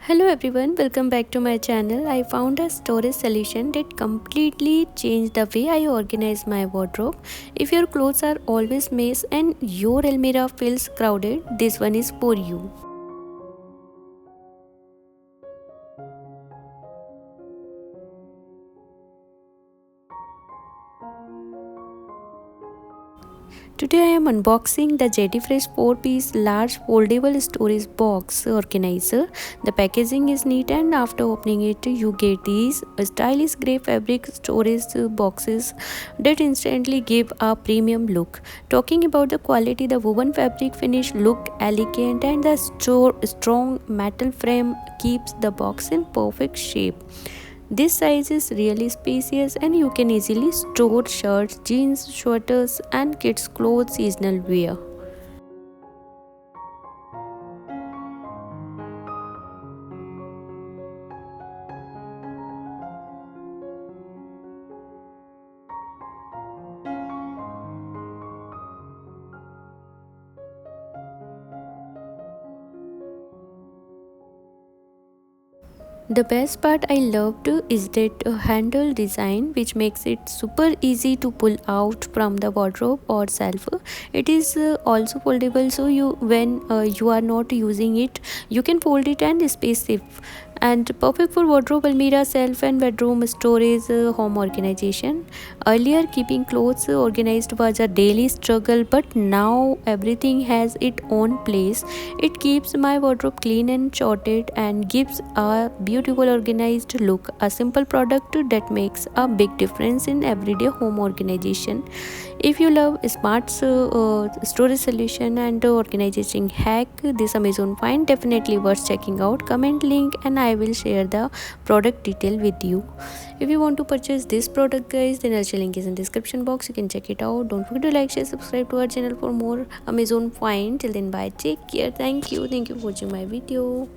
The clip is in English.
Hello everyone, welcome back to my channel. I found a storage solution that completely changed the way I organize my wardrobe. If your clothes are always mess and your Almirah feels crowded, this one is for you. Today I am unboxing the JD Fresh 4-piece large foldable storage box organizer. The packaging is neat and after opening it you get these stylish grey fabric storage boxes that instantly give a premium look. Talking about the quality, the woven fabric finish look elegant and the strong metal frame keeps the box in perfect shape. This size is really spacious and you can easily store shirts, jeans, sweaters and kids clothes seasonal wear. The best part I loved is that handle design which makes it super easy to pull out from the wardrobe or shelf. It is also foldable, so you when you are not using it you can fold it and space save, and perfect for wardrobe, Almirah, shelf and bedroom storage, home organization. Earlier keeping clothes organized was a daily struggle, but now everything has its own place. It keeps my wardrobe clean and sorted and gives a beautiful organized look. A simple product that makes a big difference in everyday home organization. If you love smart storage solution and organization hack, this Amazon find definitely worth checking out. Comment link and I will share the product detail with you. If you want to purchase this product guys, then also link is in description box. You can check it out. Don't forget to like, share, subscribe to our channel for more Amazon find. Till then, bye, take care. Thank you for watching my video.